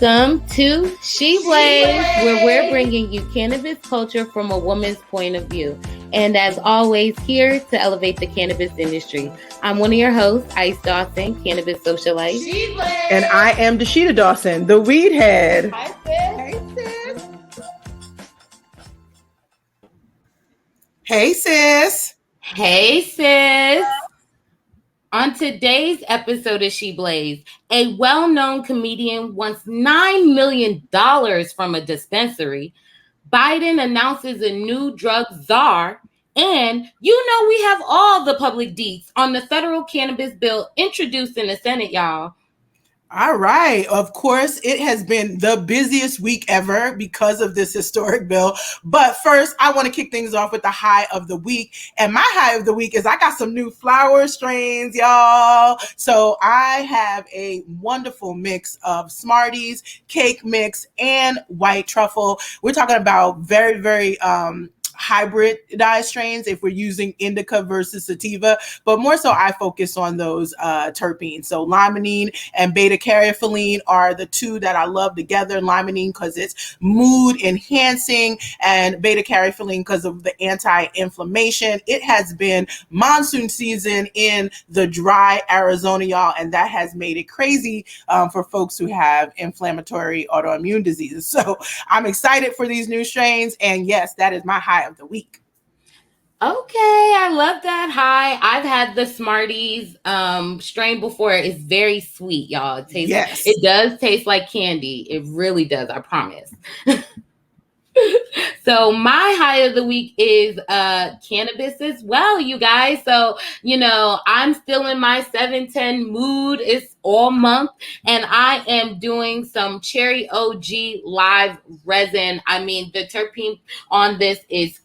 Welcome to She Blaze, where we're bringing you cannabis culture from a woman's point of view. And as always, here to elevate the cannabis industry. I'm one of your hosts, Ice Dawson, cannabis socialite. And I am Dasheeda Dawson, the weed head. Hi, sis. Hey, sis. Hey, sis. Hey, sis. On today's episode of She Blaze, a well-known comedian wants $9 million from a dispensary. Biden announces a new drug czar. And we have all the public deets on the federal cannabis bill introduced in the Senate, y'all. All right. Of course, it has been the busiest week ever because of this historic bill. But first, I want to kick things off with the high of the week. And my high of the week is I got some new flower strains, y'all. So I have a wonderful mix of Smarties, cake mix, and white truffle. We're talking about very, very hybridized strains if we're using indica versus sativa, but more so I focus on those terpenes. So limonene and B-Caryophyllene are the two that I love together. Limonene because it's mood enhancing, and B-Caryophyllene because of the anti-inflammation. It has been monsoon season in the dry Arizona, y'all, and that has made it crazy for folks who have inflammatory autoimmune diseases. So I'm excited for these new strains, and yes, that is my high of the week. Okay, I love that high. I've had the Smarties strain before. It's very sweet, y'all. It does taste like candy. It really does, I promise. So my high of the week is cannabis as well, you guys. So, I'm still in my 710 mood. It's all month, and I am doing some Cherry OG live resin. I mean, the terpene on this is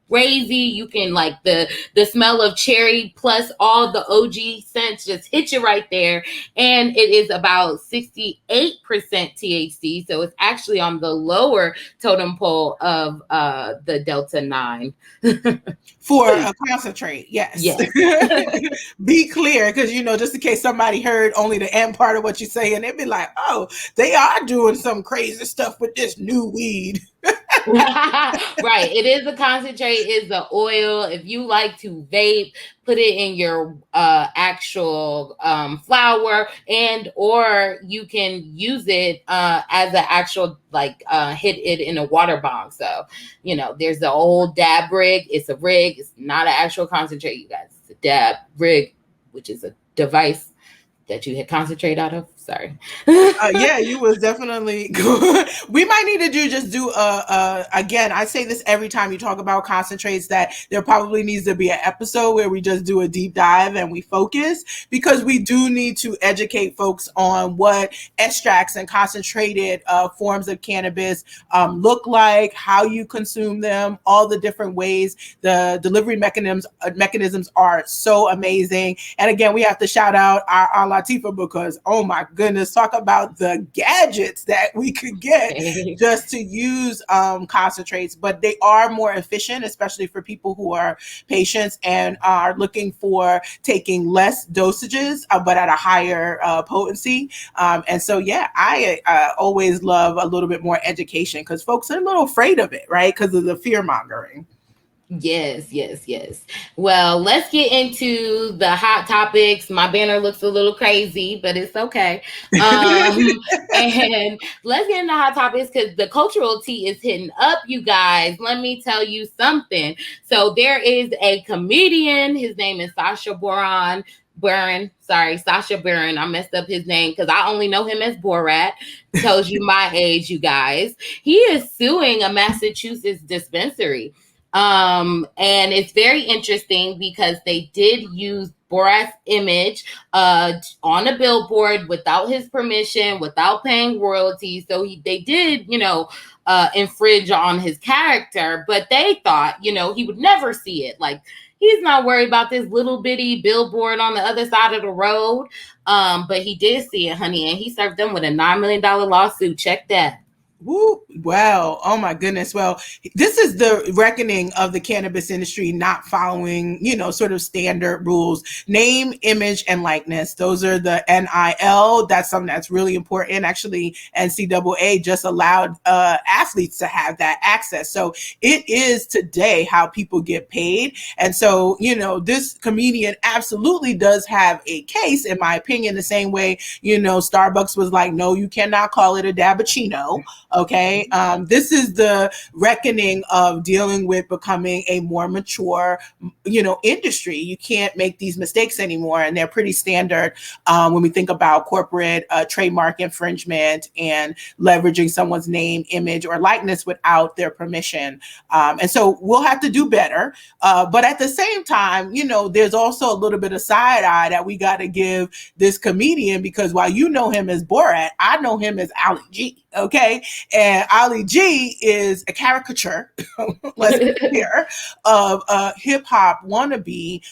crazy. You can like the smell of cherry plus all the OG scents just hit you right there. And it is about 68% THC. So it's actually on the lower totem pole of the Delta 9. For a concentrate, yes. Be clear, because, just in case somebody heard only the end part of what you say, and they'd be like, oh, they are doing some crazy stuff with this new weed. Right. It is a concentrate, is the oil. If you like to vape, put it in your actual flower, or you can use it as an actual hit it in a water bomb. So, there's the old dab rig. It's a rig. It's not an actual concentrate, you guys. It's a dab rig, which is a device that you hit concentrate out of. Sorry. Yeah, you was definitely good. We might need to do again, I say this every time you talk about concentrates, that there probably needs to be an episode where we just do a deep dive and we focus, because we do need to educate folks on what extracts and concentrated forms of cannabis look like, how you consume them, all the different ways. The delivery mechanisms are so amazing. And again, we have to shout out our Latifah, because, oh my goodness, talk about the gadgets that we could get just to use concentrates. But they are more efficient, especially for people who are patients and are looking for taking less dosages, but at a higher potency. And so, yeah, I always love a little bit more education, because folks are a little afraid of it, right? Because of the fear mongering. Yes. Well, let's get into the hot topics. My banner looks a little crazy, but it's okay. And let's get into hot topics, because the cultural tea is hitting up, you guys. Let me tell you something. So there is a comedian. His name is Sacha Baron. I messed up his name because I only know him as Borat. Tells you my age, you guys. He is suing a Massachusetts dispensary. And it's very interesting because they did use Borat's image on a billboard without his permission, without paying royalties. So they did, infringe on his character, but they thought, he would never see it. Like, he's not worried about this little bitty billboard on the other side of the road. But he did see it, honey, and he served them with a $9 million lawsuit. Check that. Woo. Well, oh my goodness. Well, this is the reckoning of the cannabis industry not following, sort of standard rules. Name, image, and likeness. Those are the NIL. That's something that's really important. Actually, NCAA just allowed athletes to have that access. So it is today how people get paid. And so, this comedian absolutely does have a case, in my opinion, the same way, Starbucks was like, no, you cannot call it a Dabbuccino. Okay. This is the reckoning of dealing with becoming a more mature, industry. You can't make these mistakes anymore. And they're pretty standard when we think about corporate trademark infringement and leveraging someone's name, image, or likeness without their permission. And so we'll have to do better. But at the same time, there's also a little bit of side eye that we got to give this comedian, because while you know him as Borat, I know him as Ali G. Okay. And Ali G is a caricature, let's be clear, of a hip hop wannabe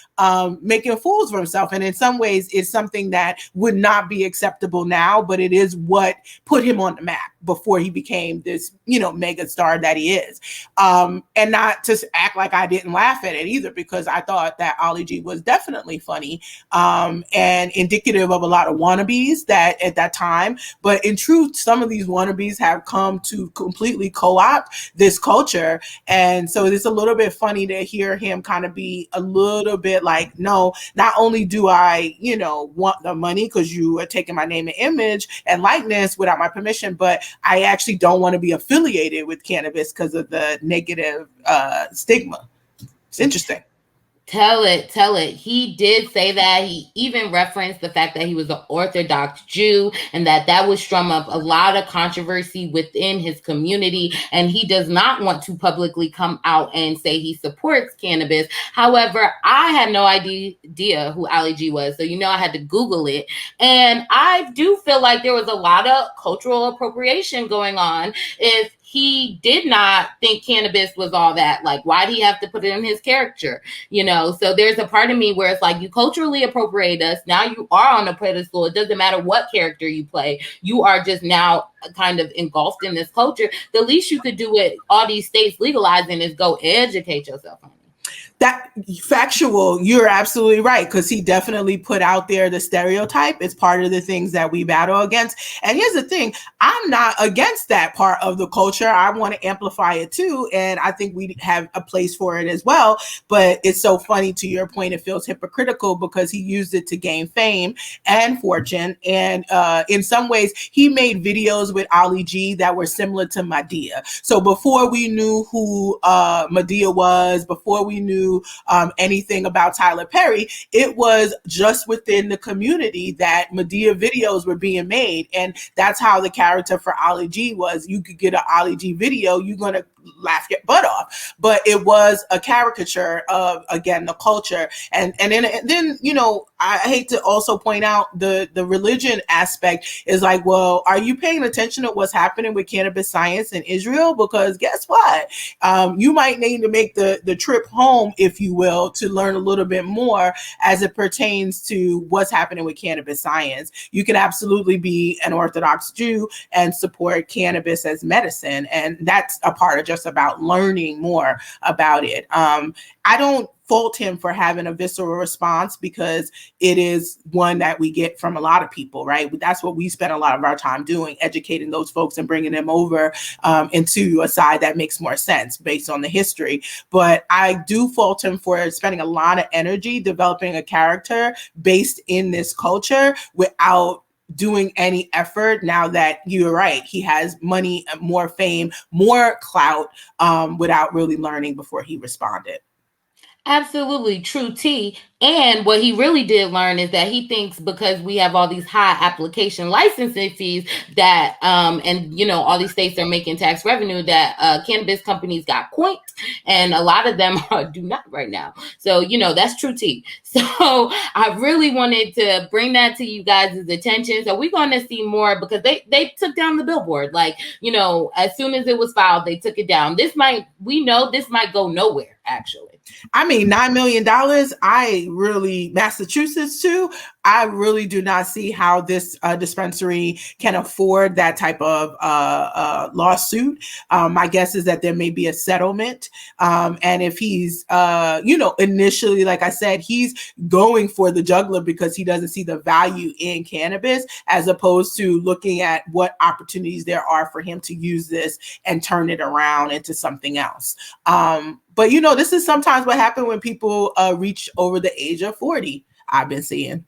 making fools of himself. And in some ways, it's something that would not be acceptable now, but it is what put him on the map before he became this, mega star that he is. And not to act like I didn't laugh at it either, because I thought that Ali G was definitely funny and indicative of a lot of wannabes that at that time. But in truth, some of these wannabes have come to completely co-opt this culture. And so it's a little bit funny to hear him kind of be a little bit like, no, not only do I, want the money because you are taking my name and image and likeness without my permission, but I actually don't want to be affiliated with cannabis because of the negative stigma. It's interesting. Tell it. He did say that. He even referenced the fact that he was an Orthodox Jew and that would strum up a lot of controversy within his community. And he does not want to publicly come out and say he supports cannabis. However, I had no idea who Ali G was. So, I had to Google it. And I do feel like there was a lot of cultural appropriation going on. If he did not think cannabis was all that, like, why do he have to put it in his character? So there's a part of me where it's like, you culturally appropriate us. Now you are on a pedestal. It doesn't matter what character you play. You are just now kind of engulfed in this culture. The least you could do with all these states legalizing is go educate yourself on it. That factual, you're absolutely right, because he definitely put out there the stereotype. It's part of the things that we battle against. And here's the thing, I'm not against that part of the culture. I want to amplify it too. And I think we have a place for it as well. But it's so funny, to your point, it feels hypocritical because he used it to gain fame and fortune. And in some ways, he made videos with Ali G that were similar to Madea. So before we knew who Madea was, before we knew anything about Tyler Perry, it was just within the community that Madea videos were being made. And that's how the character for Ali G was. You could get an Ali G video, you're going to laugh your butt off. But it was a caricature of, again, the culture. And then I hate to also point out the religion aspect is like, well, are you paying attention to what's happening with cannabis science in Israel? Because guess what? You might need to make the trip home, if you will, to learn a little bit more as it pertains to what's happening with cannabis science. You can absolutely be an Orthodox Jew and support cannabis as medicine. And that's a part of just about learning more about it. I don't fault him for having a visceral response, because it is one that we get from a lot of people, right? That's what we spend a lot of our time doing, educating those folks and bringing them over into a side that makes more sense based on the history. But I do fault him for spending a lot of energy developing a character based in this culture without doing any effort. Now that you're right, he has money, more fame, more clout, without really learning before he responded. Absolutely true, T. And what he really did learn is that he thinks because we have all these high application licensing fees that, and all these states are making tax revenue, that cannabis companies got coined, and a lot of them do not right now. So, that's true, T. So I really wanted to bring that to you guys' attention. So we're going to see more, because they took down the billboard. Like, as soon as it was filed, they took it down. We know this might go nowhere, actually. I mean, $9 million, Massachusetts too. I really do not see how this dispensary can afford that type of lawsuit. My guess is that there may be a settlement. And if he's, initially, like I said, he's going for the jugular because he doesn't see the value in cannabis, as opposed to looking at what opportunities there are for him to use this and turn it around into something else. But this is sometimes what happens when people reach over the age of 40. I've been seeing.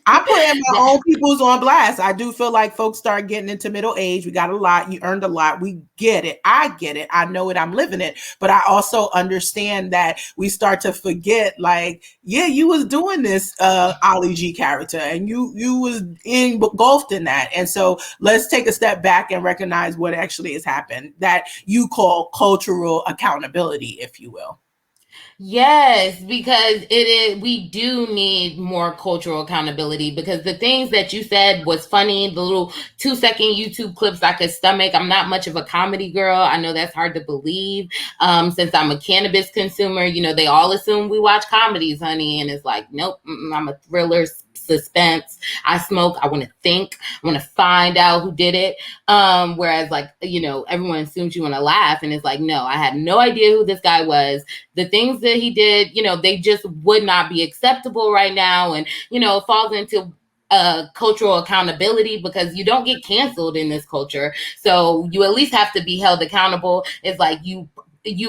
I'm putting my own peoples on blast. I do feel like folks start getting into middle age. We got a lot. You earned a lot. We get it. I get it. I know it. I'm living it. But I also understand that we start to forget, like, yeah, you was doing this Ali G character, and you was engulfed in that. And so let's take a step back and recognize what actually has happened, that you call cultural accountability, if you will. Yes, because we do need more cultural accountability, because the things that you said was funny, the little 2-second YouTube clips I could stomach. I'm not much of a comedy girl. I know that's hard to believe. Since I'm a cannabis consumer, they all assume we watch comedies, honey. And it's like, nope, I'm a thriller, suspense. I smoke. I want to think. I want to find out who did it. Whereas, like, everyone assumes you want to laugh, and it's like, no, I had no idea who this guy was. The things that he did, they just would not be acceptable right now. And, it falls into cultural accountability, because you don't get canceled in this culture. So you at least have to be held accountable. It's like you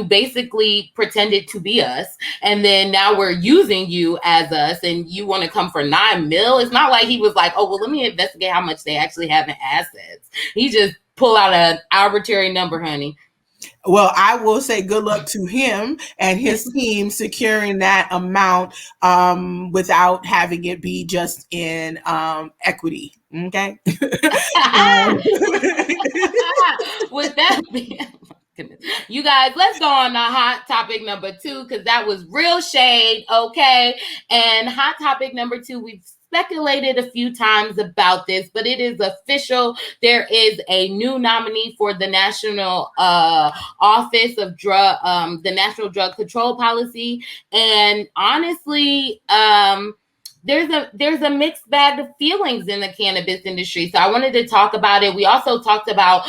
basically pretended to be us, and then now we're using you as us, and you want to come for $9 million. It's not like he was like, oh, well, let me investigate how much they actually have in assets. He just pull out an arbitrary number, honey. Well, I will say good luck to him and his team securing that amount without having it be just in equity. Okay. With that being, goodness. You guys, let's go on to hot topic number 2, because that was real shade, okay? And hot topic number 2, we've speculated a few times about this, but it is official. There is a new nominee for the National Office of Drug, the National Drug Control Policy. And honestly, there's a mixed bag of feelings in the cannabis industry. So I wanted to talk about it. We also talked about,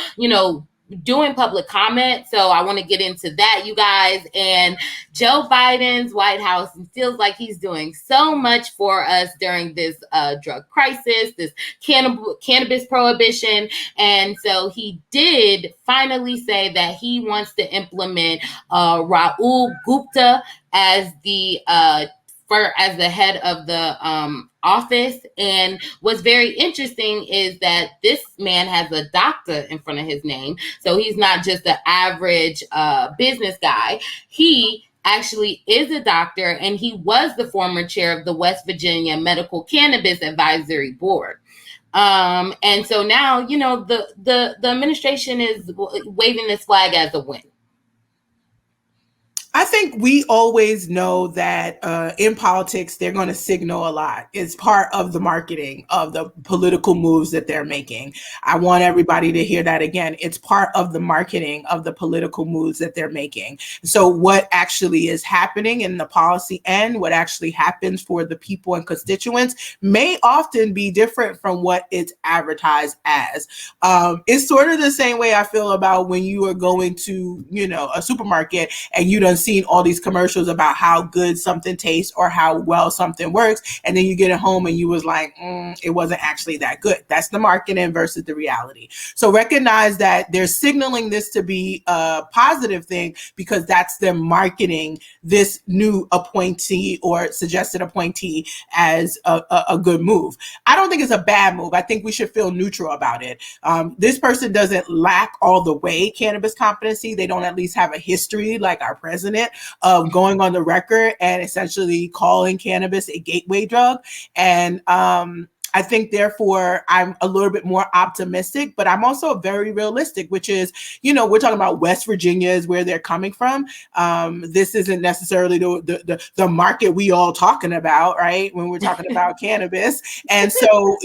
doing public comment. So I want to get into that, you guys. And Joe Biden's White House feels like he's doing so much for us during this drug crisis, this cannabis prohibition. And so he did finally say that he wants to implement Rahul Gupta as the head of the office. And what's very interesting is that this man has a doctor in front of his name. So he's not just an average business guy. He actually is a doctor, and he was the former chair of the West Virginia Medical Cannabis Advisory Board. And so now, the administration is waving this flag as a win. I think we always know that in politics, they're going to signal a lot. It's part of the marketing of the political moves that they're making. I want everybody to hear that again. It's part of the marketing of the political moves that they're making. So what actually is happening in the policy end, what actually happens for the people and constituents, may often be different from what it's advertised as. It's sort of the same way I feel about when you are going to, a supermarket and you don't seen all these commercials about how good something tastes or how well something works, and then you get it home and you was like, it wasn't actually that good. That's the marketing versus the reality. So recognize that they're signaling this to be a positive thing, because that's them marketing this new appointee or suggested appointee as a good move. I don't think it's a bad move. I think we should feel neutral about it. This person doesn't lack all the way cannabis competency. They don't at least have a history like our president of going on the record and essentially calling cannabis a gateway drug. And I think, therefore, I'm a little bit more optimistic, but I'm also very realistic, which is, we're talking about West Virginia is where they're coming from. This isn't necessarily the market we all talking about, right? When we're talking about cannabis. And so,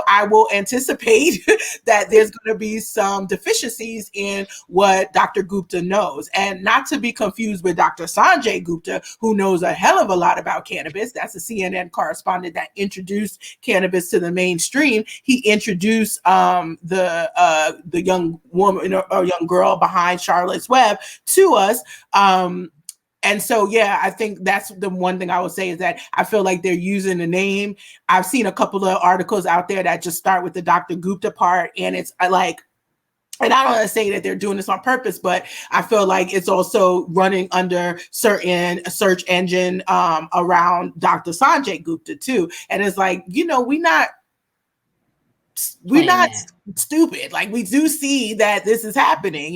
I will anticipate that there's going to be some deficiencies in what Dr. Gupta knows. And not to be confused with Dr. Sanjay Gupta, who knows a hell of a lot about cannabis. That's a CNN correspondent that introduced cannabis to the mainstream. He introduced the young woman or young girl behind Charlotte's Web to us. And so, yeah, I think that's the one thing I would say is that I feel like they're using the name. I've seen a couple of articles out there that just start with the Dr. Gupta part, and it's like, and I don't want to say that they're doing this on purpose, but I feel like it's also running under certain search engine around Dr. Sanjay Gupta too. And it's like, we're not stupid. Like, we do see that this is happening.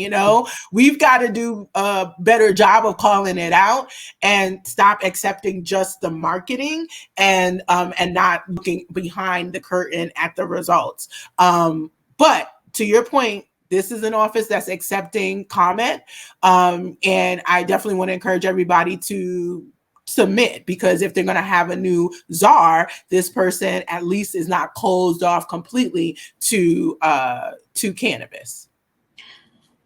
We've got to do a better job of calling it out and stop accepting just the marketing and not looking behind the curtain at the results. But to your point, this is an office that's accepting comment. And I definitely want to encourage everybody to submit, because if they're going to have a new czar, this person at least is not closed off completely to cannabis.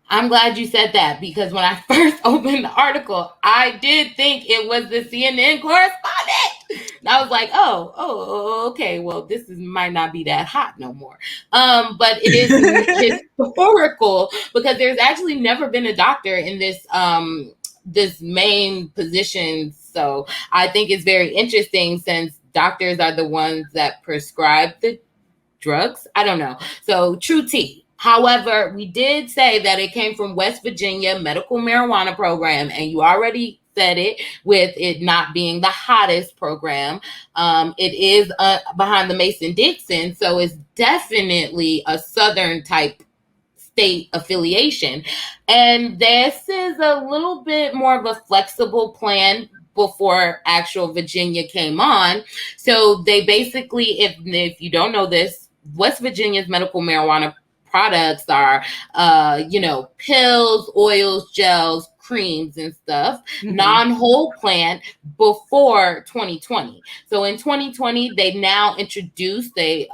I'm glad you said that, because when I first opened the article, I did think it was the CNN correspondent. And I was like, oh, okay, well, this might not be that hot no more. But it is historical, because there's actually never been a doctor in this main position. So I think it's very interesting, since doctors are the ones that prescribe the drugs. I don't know. So true tea. However, we did say that it came from West Virginia Medical Marijuana Program, and you already said it with it not being the hottest program. It is behind the Mason-Dixon, so it's definitely a Southern type state affiliation. And this is a little bit more of a flexible plan before actual Virginia came on. So they basically, if you don't know this, West Virginia's medical marijuana products are, pills, oils, gels, creams, and stuff, non-whole plant before 2020. So in 2020, they now introduced a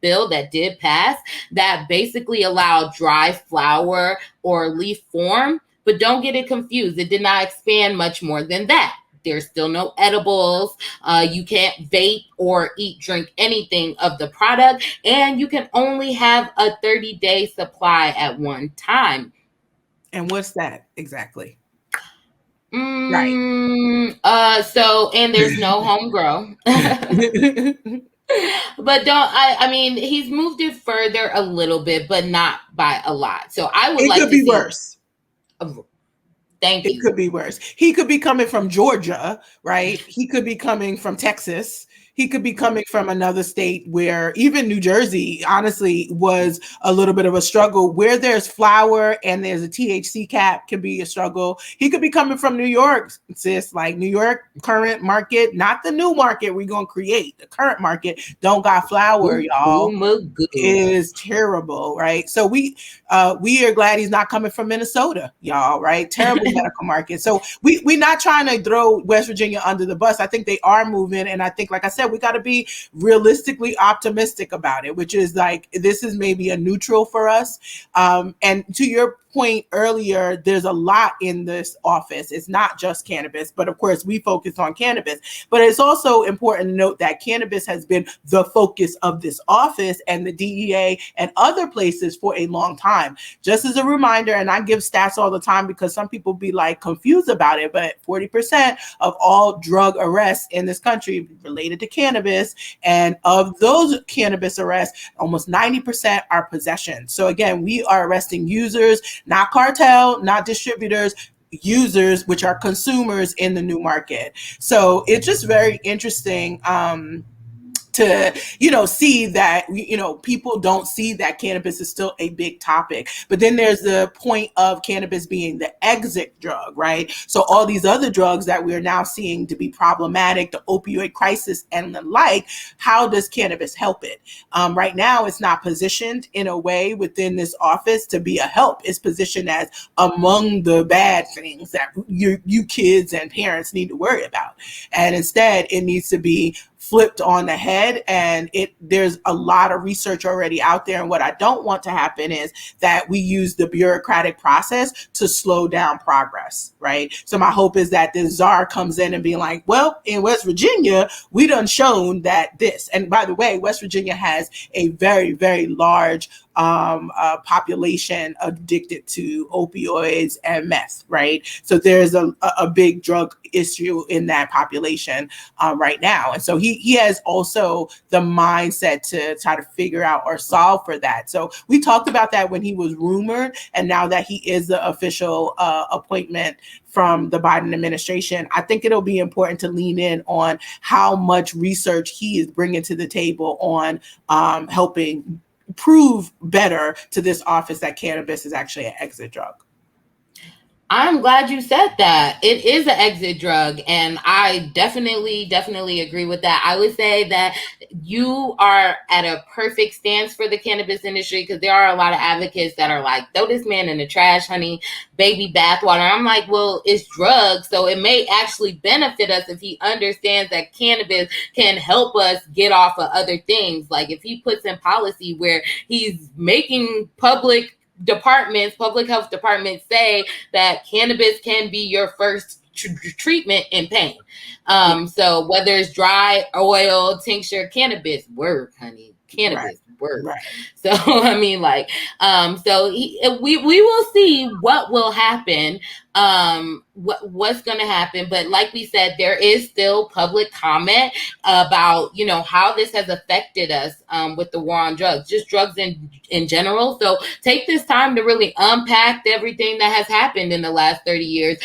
bill that did pass that basically allowed dry flower or leaf form, but don't get it confused. It did not expand much more than that. There's still no edibles. You can't vape or drink anything of the product. And you can only have a 30-day supply at one time. And what's that exactly? Right. So, and there's no home grow. But he's moved it further a little bit, but not by a lot. So I would like to see. It could be worse. Thank you. It could be worse. He could be coming from Georgia, right? He could be coming from Texas. He could be coming from another state where even New Jersey, honestly, was a little bit of a struggle. Where there's flower and there's a THC cap can be a struggle. He could be coming from New York, sis, like New York current market, not the new market we're going to create. The current market don't got flower, y'all. Is terrible, right? So we are glad he's not coming from Minnesota, y'all, right? Terrible medical market. So we're not trying to throw West Virginia under the bus. I think they are moving, and I think, like I said, we got to be realistically optimistic about it, which is like, this is maybe a neutral for us. And to your point earlier, there's a lot in this office. It's not just cannabis, but of course we focus on cannabis. But it's also important to note that cannabis has been the focus of this office and the DEA and other places for a long time. Just as a reminder, and I give stats all the time because some people be like confused about it, but 40% of all drug arrests in this country related to cannabis, and of those cannabis arrests, almost 90% are possession. So again, we are arresting users, not cartel, not distributors, users, which are consumers in the new market. So it's just very interesting to to, see that, people don't see that cannabis is still a big topic. But then there's the point of cannabis being the exit drug, right? So all these other drugs that we're now seeing to be problematic, the opioid crisis and the like, how does cannabis help it? Right now, it's not positioned in a way within this office to be a help. It's positioned as among the bad things that you kids and parents need to worry about. And instead, it needs to be flipped on the head, and there's a lot of research already out there. And what I don't want to happen is that we use the bureaucratic process to slow down progress, right? So my hope is that the Czar comes in and being like, well, in West Virginia, we done shown that this, and by the way, West Virginia has a very, very large population addicted to opioids and meth, right? So there's a big drug issue in that population right now. And so he has also the mindset to try to figure out or solve for that. So we talked about that when he was rumored, and now that he is the official appointment from the Biden administration, I think it'll be important to lean in on how much research he is bringing to the table on helping prove better to this office that cannabis is actually an exit drug. I'm glad you said that. It is an exit drug, and I definitely agree with that. I would say that you are at a perfect stance for the cannabis industry, because there are a lot of advocates that are like, throw this man in the trash, honey, baby bathwater. I'm like, well, it's drugs, so it may actually benefit us if he understands that cannabis can help us get off of other things. Like if he puts in policy where he's making public health departments say that cannabis can be your first treatment in pain. So whether it's dry, oil, tincture, cannabis work, honey. Cannabis work. Right. So I mean, like, we will see what will happen, what's going to happen. But like we said, there is still public comment about, how this has affected us with the war on drugs, just drugs in general. So take this time to really unpack everything that has happened in the last 30 years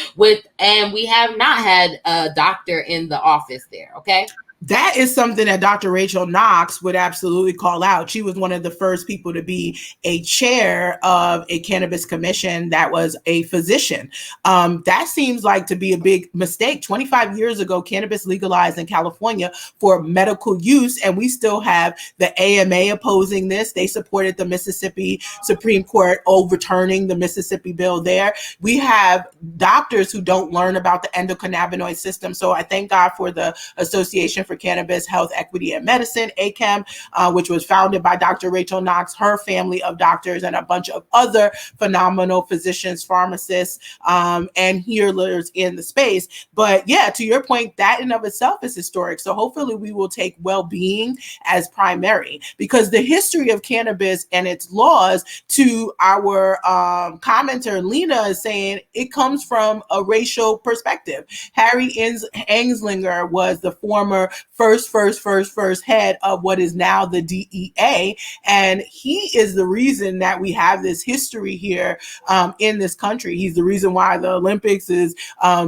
and we have not had a doctor in the office there. Okay. That is something that Dr. Rachel Knox would absolutely call out. She was one of the first people to be a chair of a cannabis commission that was a physician. That seems like to be a big mistake. 25 years ago, cannabis legalized in California for medical use, and we still have the AMA opposing this. They supported the Mississippi Supreme Court overturning the Mississippi bill there. We have doctors who don't learn about the endocannabinoid system. So I thank God for the Association for Cannabis, Health, Equity, and Medicine, ACAM, which was founded by Dr. Rachel Knox, her family of doctors, and a bunch of other phenomenal physicians, pharmacists, and healers in the space. But yeah, to your point, that in of itself is historic. So hopefully we will take well-being as primary, because the history of cannabis and its laws, to our commenter, Lena, is saying it comes from a racial perspective. Harry Anslinger was the former first head of what is now the DEA. And he is the reason that we have this history here in this country. He's the reason why the Olympics is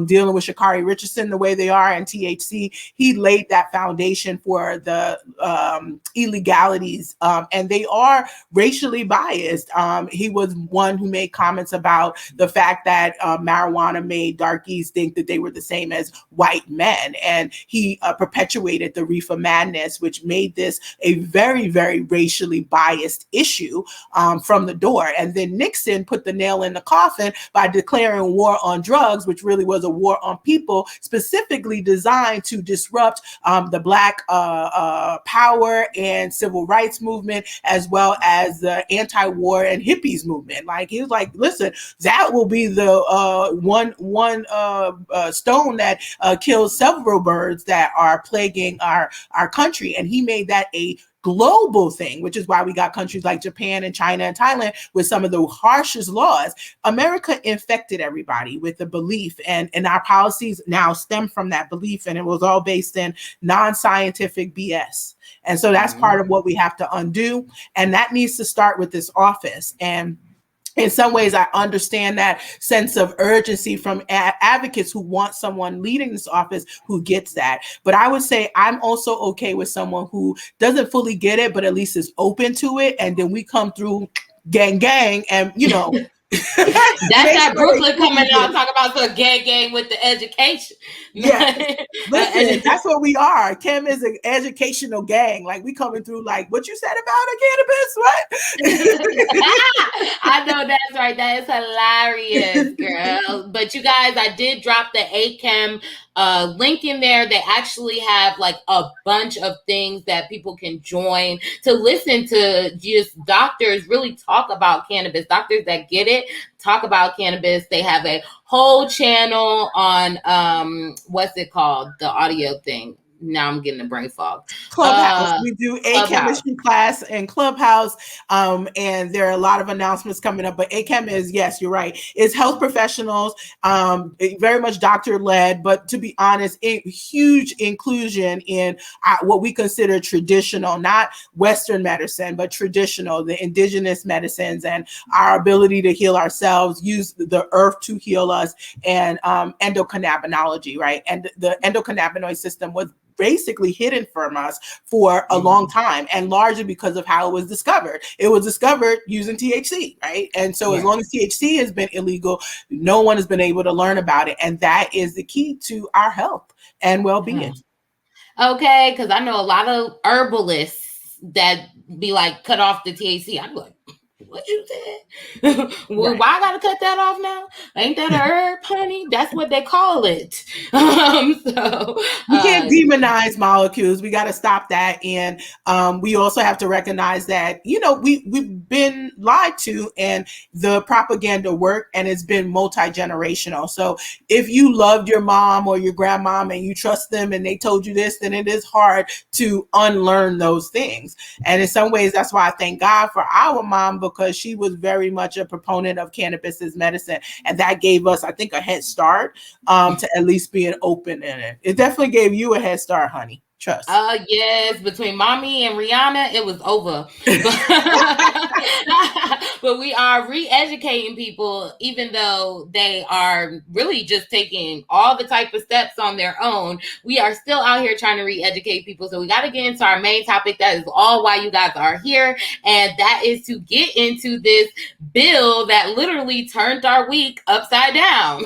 dealing with Sha'Carri Richardson the way they are and THC. He laid that foundation for the illegalities, and they are racially biased. He was one who made comments about the fact that marijuana made darkies think that they were the same as white men. And he perpetuated the reefer madness, which made this a very, very racially biased issue from the door. And then Nixon put the nail in the coffin by declaring war on drugs, which really was a war on people, specifically designed to disrupt the Black power and civil rights movement, as well as the anti-war and hippies movement. Like, he was like, listen, that will be the one stone that kills several birds that are plaguing our country. And he made that a global thing, which is why we got countries like Japan and China and Thailand with some of the harshest laws. America infected everybody with the belief, and our policies now stem from that belief, and it was all based in non-scientific BS. And so that's part of what we have to undo, and that needs to start with this office. And in some ways, I understand that sense of urgency from advocates who want someone leading this office who gets that. But I would say I'm also okay with someone who doesn't fully get it, but at least is open to it. And then we come through gang, and, that's that Brooklyn coming out talking about the gang with the education. Yeah, listen, that's what we are. Kim is an educational gang. Like, we coming through like, what you said about a cannabis? What? I know that's right. That is hilarious, girl. But you guys, I did drop the ACAM link in there. They actually have like a bunch of things that people can join to listen to just doctors really talk about cannabis. Doctors that get it talk about cannabis. They have a whole channel on what's it called? The audio thing. Now I'm getting a brain fog. Clubhouse. We do a chemistry class in Clubhouse, and there are a lot of announcements coming up. But ACAM is, yes, you're right, it's health professionals, very much doctor-led, but to be honest, a huge inclusion in what we consider traditional, not Western medicine, but traditional, the indigenous medicines, and our ability to heal ourselves, use the earth to heal us, and endocannabinoid, right? And the endocannabinoid system was basically hidden from us for a long time, and largely because of how it was discovered. It was discovered using THC, right? And so as long as THC has been illegal, no one has been able to learn about it. And that is the key to our health and well-being. Okay, because I know a lot of herbalists that be like, cut off the THC. I'm like, what you said? Well, Right. why I gotta cut that off now? Ain't that a herb, honey? That's what they call it. So we can't demonize molecules. We got to stop that. And we also have to recognize that, we've been lied to, and the propaganda worked, and it's been multi-generational. So if you loved your mom or your grandmom and you trust them and they told you this, then it is hard to unlearn those things. And in some ways, that's why I thank God for our mom, because she was very much a proponent of cannabis as medicine. And that gave us, I think, a head start to at least being open in it. It definitely gave you a head start, honey. Trust. Yes, between mommy and Rihanna, it was over. But we are re-educating people, even though they are really just taking all the type of steps on their own. We are still out here trying to re-educate people. So we got to get into our main topic. That is all why you guys are here. And that is to get into this bill that literally turned our week upside down.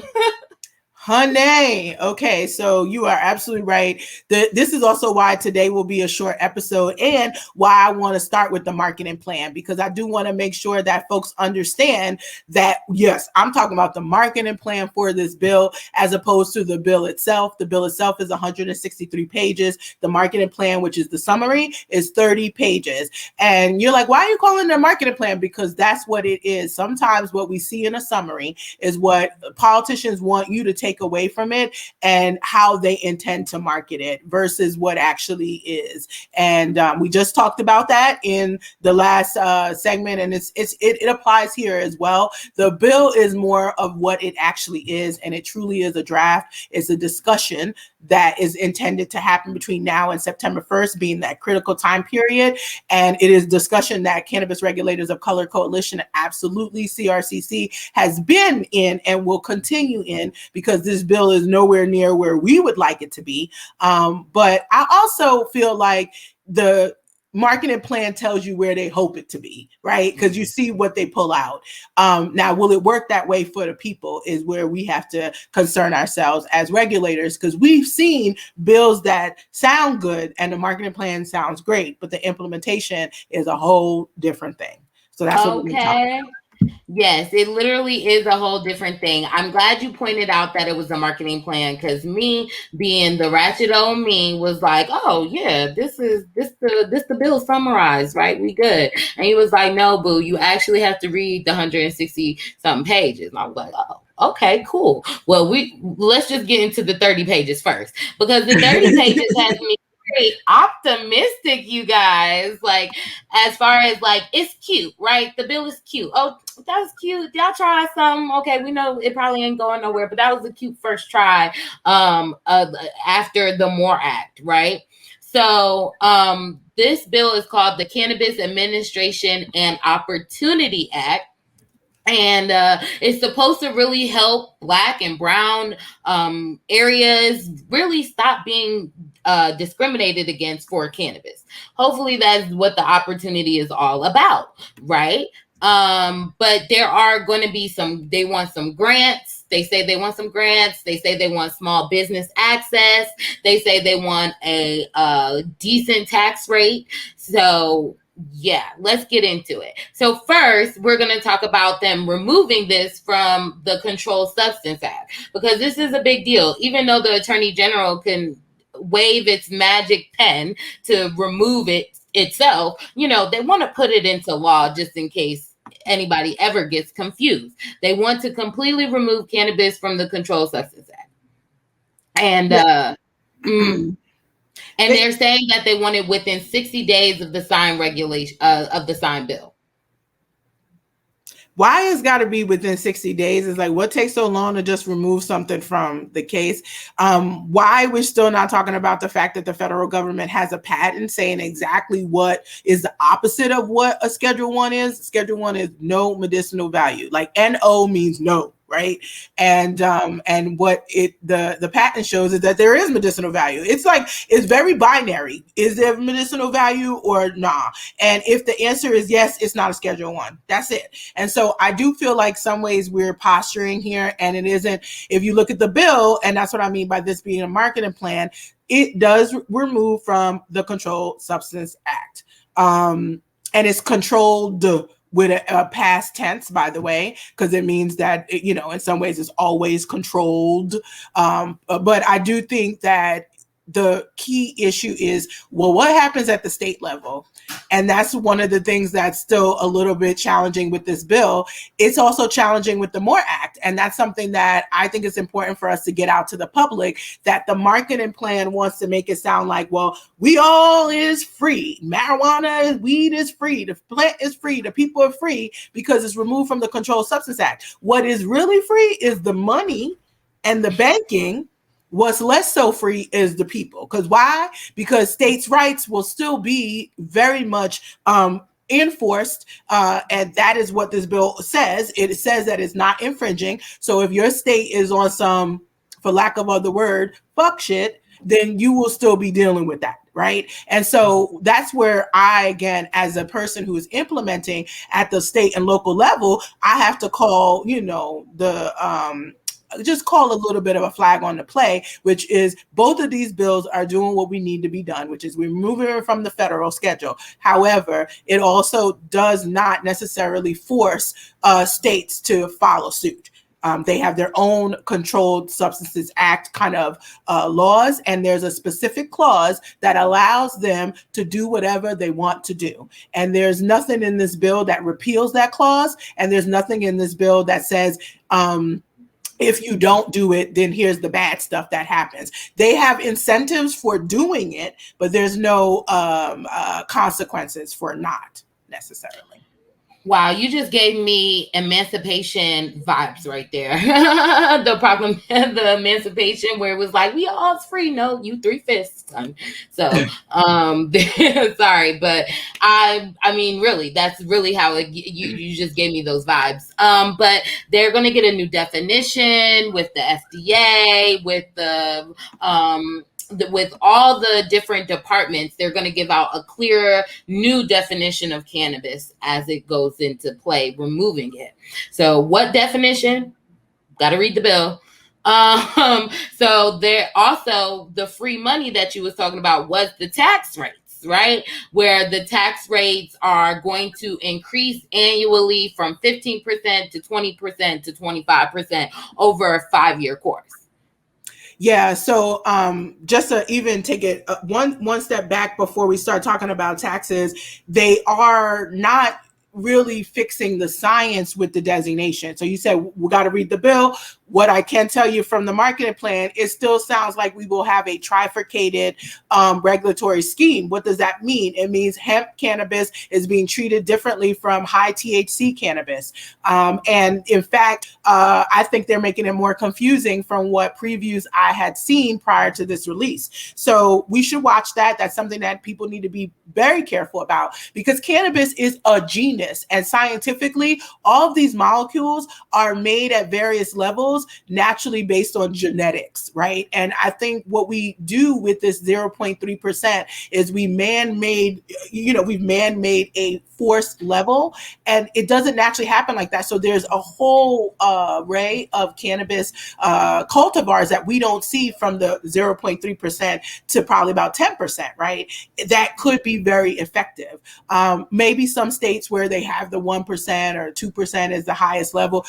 Honey. Okay, so you are absolutely right. This is also why today will be a short episode, and why I want to start with the marketing plan, because I do want to make sure that folks understand that, yes, I'm talking about the marketing plan for this bill as opposed to the bill itself. The bill itself is 163 pages. The marketing plan, which is the summary, is 30 pages. And you're like, why are you calling it a marketing plan? Because that's what it is. Sometimes what we see in a summary is what politicians want you to take away from it, and how they intend to market it versus what actually is. And we just talked about that in the last segment, and it applies here as well. The bill is more of what it actually is, and it truly is a draft. It's a discussion that is intended to happen between now and September 1st, being that critical time period. And it is discussion that Cannabis Regulators of Color Coalition, absolutely CRCC, has been in and will continue in, because this bill is nowhere near where we would like it to be. But I also feel like the marketing plan tells you where they hope it to be, right? Because you see what they pull out. Now, will it work that way for the people is where we have to concern ourselves as regulators, because we've seen bills that sound good and the marketing plan sounds great, but the implementation is a whole different thing. So that's what we're talking about. Yes, it literally is a whole different thing. I'm glad you pointed out that it was a marketing plan, because me being the ratchet old me was like, oh yeah, this the bill summarized, right? We good. And he was like, no, boo, you actually have to read the 160 something pages. And I was like, oh, okay, cool. Well, let's just get into the 30 pages first, because the 30 pages has me very optimistic, you guys. Like, as far as like, it's cute, right? The bill is cute. Oh, that was cute. Y'all try some. Okay, we know it probably ain't going nowhere, but that was a cute first try after the MORE Act, right? So this bill is called the Cannabis Administration and Opportunity Act. And it's supposed to really help Black and brown areas really stop being discriminated against for cannabis. Hopefully that's what the opportunity is all about, right? But there are going to be they want some grants. They say they want some grants. They say they want small business access. They say they want a decent tax rate. So yeah, let's get into it. So first, we're going to talk about them removing this from the Controlled Substance Act, because this is a big deal. Even though the Attorney General can wave its magic pen to remove it itself, they want to put it into law just in case anybody ever gets confused. They want to completely remove cannabis from the Controlled Substance Act. And and they're saying that they want it within 60 days of the sign regulation of the sign bill. Why it's got to be within 60 days? Is like, what takes so long to just remove something from the case? Why we're still not talking about the fact that the federal government has a patent saying exactly what is the opposite of what a Schedule 1 is. Schedule 1 is no medicinal value. Like NO means no. Right. And what the patent shows is that there is medicinal value. It's very binary. Is there medicinal value or nah? And if the answer is yes, it's not a Schedule 1. That's it. And so I do feel like some ways we're posturing here, and it isn't. If you look at the bill, and that's what I mean by this being a marketing plan, it does remove from the Controlled Substance Act. And it's controlled with a past tense, by the way, because it means that, in some ways it's always controlled. But I do think that the key issue is, well, what happens at the state level? And that's one of the things that's still a little bit challenging with this bill. It's also challenging with the MORE Act. And that's something that I think is important for us to get out to the public, that the marketing plan wants to make it sound like, well, we all is free. Marijuana, weed is free. The plant is free. The people are free because it's removed from the Controlled Substance Act. What is really free is the money and the banking. What's less so free is the people. Because why? Because states' rights will still be very much enforced. And that is what this bill says. It says that it's not infringing. So if your state is on some, for lack of other word, fuck shit, then you will still be dealing with that. Right. And so that's where I, again, as a person who is implementing at the state and local level, I have to call, just call a little bit of a flag on the play, which is both of these bills are doing what we need to be done, which is we're moving it from the federal schedule. However, it also does not necessarily force states to follow suit. They have their own Controlled Substances Act kind of laws, and there's a specific clause that allows them to do whatever they want to do. And there's nothing in this bill that repeals that clause, and there's nothing in this bill that says, if you don't do it, then here's the bad stuff that happens. They have incentives for doing it, but there's no consequences for not necessarily. Wow, you just gave me emancipation vibes right there. The emancipation where it was like, we all free. No, you 3/5, son. So, sorry, but I mean, really, that's really how you just gave me those vibes. But they're going to get a new definition with the FDA, with the with all the different departments. They're going to give out a clearer new definition of cannabis as it goes into play, removing it. So what definition? Got to read the bill. So there also, the free money that you was talking about was the tax rates, right? Where the tax rates are going to increase annually from 15% to 20% to 25% over a 5-year course. Yeah, so just to even take it one step back before we start talking about taxes, they are not really fixing the science with the designation. So you said we got to read the bill. What I can tell you from the marketing plan, it still sounds like we will have a trifurcated regulatory scheme. What does that mean? It means hemp cannabis is being treated differently from high THC cannabis. And in fact, I think they're making it more confusing from what previews I had seen prior to this release. So we should watch that. That's something that people need to be very careful about, because cannabis is a genus, and scientifically, all of these molecules are made at various levels naturally based on genetics, right? And I think what we do with this 0.3% is we've man-made a forced level, and it doesn't naturally happen like that. So there's a whole array of cannabis cultivars that we don't see from the 0.3% to probably about 10%, right? That could be very effective. Maybe some states where they have the 1% or 2% is the highest level,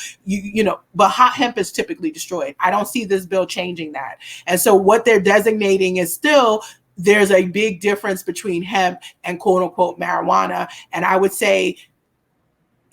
but hot hemp is typically destroyed. I don't see this bill changing that. And so what they're designating is still, there's a big difference between hemp and quote unquote marijuana. And I would say,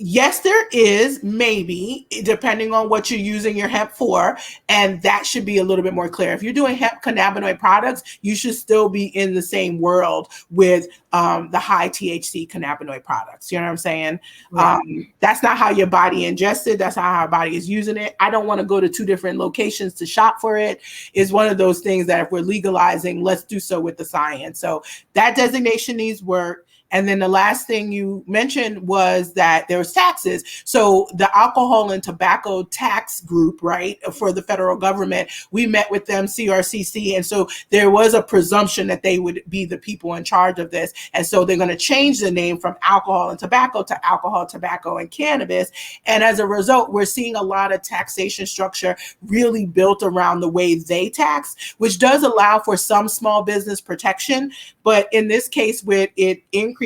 yes, there is, maybe, depending on what you're using your hemp for, and that should be a little bit more clear. If you're doing hemp cannabinoid products, you should still be in the same world with the high THC cannabinoid products. You know what I'm saying? Right. That's not how your body ingests it. That's not how our body is using it. I don't want to go to two different locations to shop for it. It's one of those things that if we're legalizing, let's do so with the science. So that designation needs work. And then the last thing you mentioned was that there was taxes. So the alcohol and tobacco tax group, right, for the federal government, we met with them, CRCC. And so there was a presumption that they would be the people in charge of this. And so they're going to change the name from alcohol and tobacco to alcohol, tobacco, and cannabis. And as a result, we're seeing a lot of taxation structure really built around the way they tax, which does allow for some small business protection. But in this case, with it increasing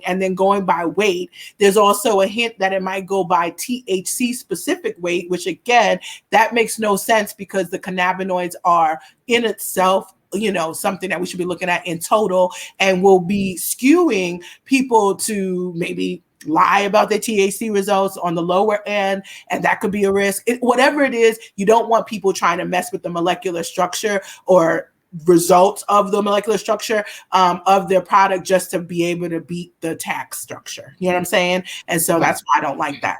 and then going by weight, there's also a hint that it might go by THC specific weight, which again, that makes no sense because the cannabinoids are in itself, something that we should be looking at in total, and will be skewing people to maybe lie about their THC results on the lower end, and that could be a risk. Whatever it is, you don't want people trying to mess with the molecular structure or results of the molecular structure of their product just to be able to beat the tax structure. You know what I'm saying? And so that's why I don't like that.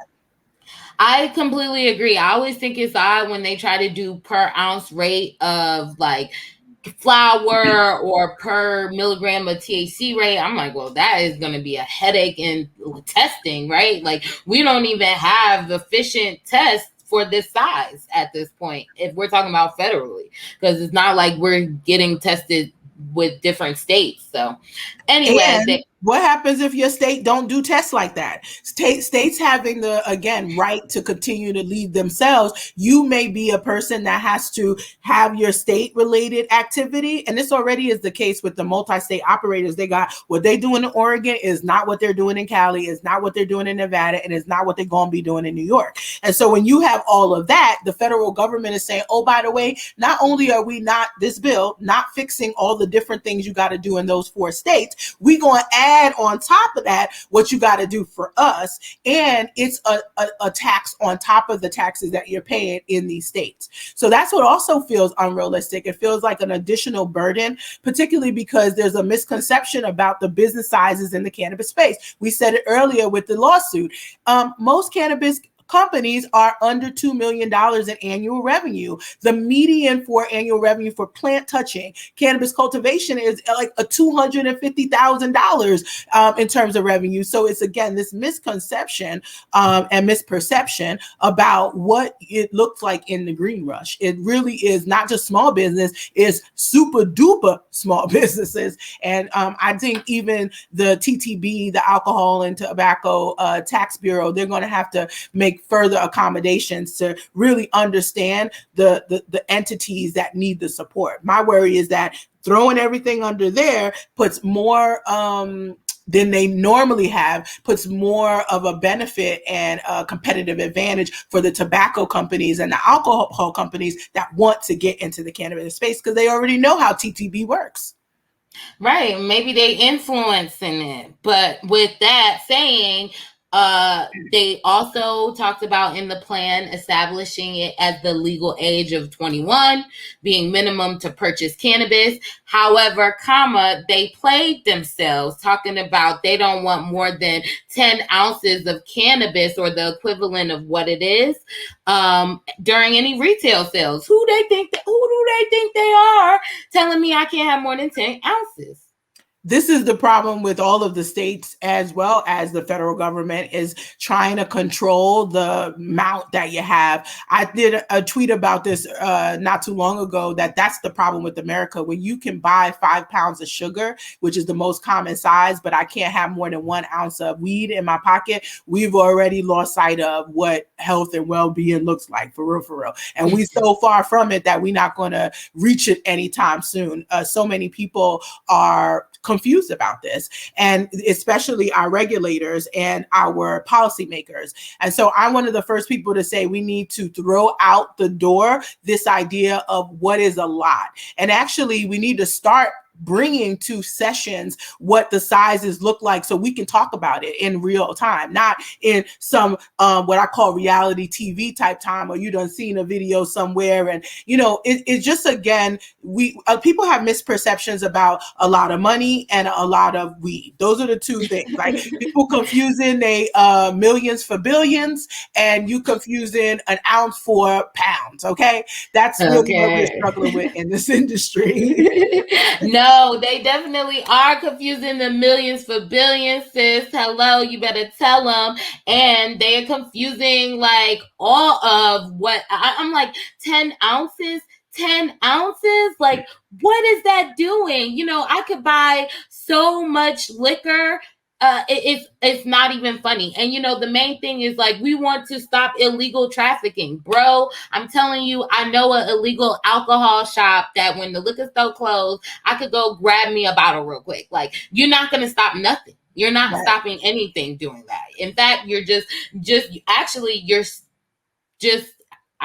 I completely agree. I always think it's odd when they try to do per ounce rate of like flour or per milligram of THC rate. I'm like, well, that is going to be a headache in testing, right? Like, we don't even have efficient tests for this size at this point, if we're talking about federally, because it's not like we're getting tested with different states. So anyway, what happens if your state don't do tests like that? States having the, again, right to continue to lead themselves. You may be a person that has to have your state related activity. And this already is the case with the multi-state operators. They got what they do in Oregon is not what they're doing in Cali, is not what they're doing in Nevada, and is not what they're going to be doing in New York. And so when you have all of that, the federal government is saying, oh, by the way, not only are we not, this bill, not fixing all the different things you got to do in those 4 states, we going to add on top of that what you got to do for us, and it's a tax on top of the taxes that you're paying in these states. So that's what also feels unrealistic. It feels like an additional burden, particularly because there's a misconception about the business sizes in the cannabis space. We said it earlier with the lawsuit. Most cannabis companies are under $2 million in annual revenue. The median for annual revenue for plant touching cannabis cultivation is like a $250,000 in terms of revenue. So it's, again, this misconception and misperception about what it looks like in the green rush. It really is not just small business, it's super duper small businesses. And I think even the TTB, the Alcohol and Tobacco Tax Bureau, they're going to have to make further accommodations to really understand the entities that need the support. My worry is that throwing everything under there puts more than they normally have, puts more of a benefit and a competitive advantage for the tobacco companies and the alcohol companies that want to get into the cannabis space because they already know how TTB works. Right. Maybe they influencing it. But with that saying, They also talked about in the plan establishing it as the legal age of 21, being minimum to purchase cannabis. However, they played themselves talking about they don't want more than 10 ounces of cannabis or the equivalent of what it is during any retail sales. Who do they think they are telling me I can't have more than 10 ounces? This is the problem with all of the states as well as the federal government is trying to control the amount that you have. I did a tweet about this not too long ago that's the problem with America. When you can buy 5 pounds of sugar, which is the most common size, but I can't have more than 1 ounce of weed in my pocket, we've already lost sight of what health and well-being looks like, for real. And we're so far from it that we're not going to reach it anytime soon. So many people are confused about this, and especially our regulators and our policymakers. And so I'm one of the first people to say we need to throw out the door this idea of what is a lot. And actually, we need to start bringing to sessions what the sizes look like so we can talk about it in real time, not in some what I call reality TV type time, or you done seen a video somewhere. And it's just, again, we people have misperceptions about a lot of money and a lot of weed. Those are the two things. Like people confusing they millions for billions, and you confusing an ounce for pounds. Okay, that's really what we're struggling with in this industry. No, they definitely are confusing the millions for billions, sis. Hello, you better tell them. And they're confusing like all of what I'm like 10 ounces. 10 ounces? Like, what is that doing? I could buy so much liquor. It's not even funny. And the main thing is like we want to stop illegal trafficking. Bro, I'm telling you, I know an illegal alcohol shop that when the liquor store closed, I could go grab me a bottle real quick. Like, you're not going to stop nothing. You're not stopping anything doing that. In fact, you're just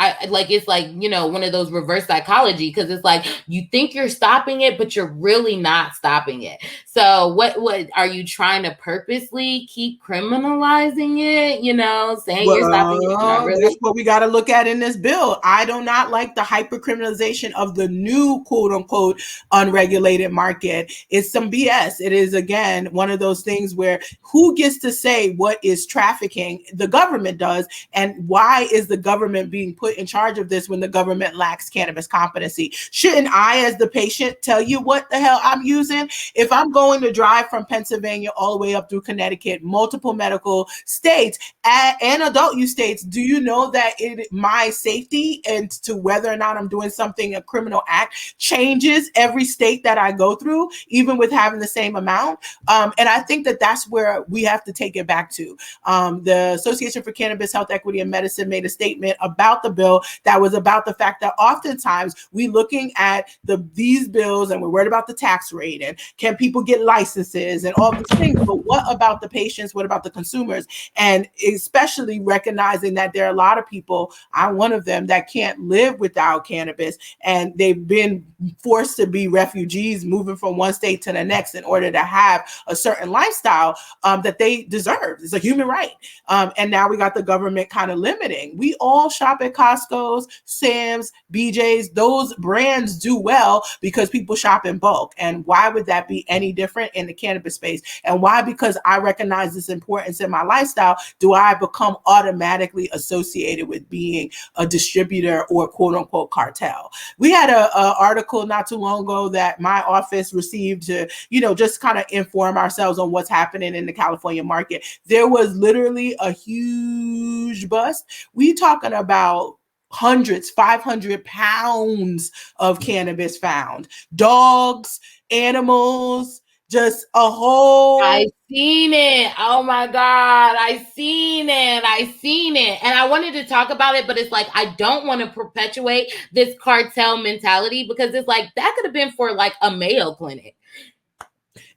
it's like, one of those reverse psychology, because it's like you think you're stopping it, but you're really not stopping it. So what are you trying to purposely keep criminalizing it? Saying you're stopping it, not really. That's what we got to look at in this bill. I do not like the hyper criminalization of the new quote unquote unregulated market. It's some BS. It is, again, one of those things where who gets to say what is trafficking? The government does. And why is the government being put in charge of this when the government lacks cannabis competency? Shouldn't I, as the patient, tell you what the hell I'm using? If I'm going to drive from Pennsylvania all the way up through Connecticut, multiple medical states and adult use states, do you know that my safety and to whether or not I'm doing something, a criminal act, changes every state that I go through, even with having the same amount? And I think that's where we have to take it back to. The Association for Cannabis, Health, Equity, and Medicine made a statement about the bill that was about the fact that oftentimes we looking at these bills and we're worried about the tax rate and can people get licenses and all these things, but what about the patients? What about the consumers? And especially recognizing that there are a lot of people, I'm one of them, that can't live without cannabis, and they've been forced to be refugees moving from one state to the next in order to have a certain lifestyle that they deserve. It's a human right. And now we got the government kind of limiting. We all shop at Costco's, Sam's, BJ's. Those brands do well because people shop in bulk. And why would that be any different in the cannabis space? And why? Because I recognize this importance in my lifestyle, do I become automatically associated with being a distributor or quote unquote cartel? We had an article not too long ago that my office received to, just kind of inform ourselves on what's happening in the California market. There was literally a huge bust. We talking about hundreds, 500 pounds of cannabis found. Dogs, animals, just a whole... I seen it. Oh my God. I seen it. And I wanted to talk about it, but it's like, I don't want to perpetuate this cartel mentality because it's like, that could have been for like a Mayo Clinic.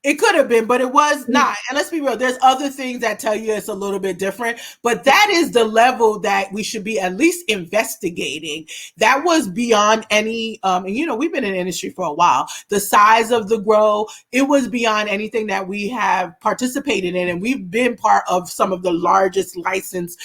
It could have been, but it was not. And let's be real, there's other things that tell you it's a little bit different, but that is the level that we should be at least investigating. That was beyond any, and we've been in the industry for a while. The size of the grow, it was beyond anything that we have participated in. And we've been part of some of the largest licensed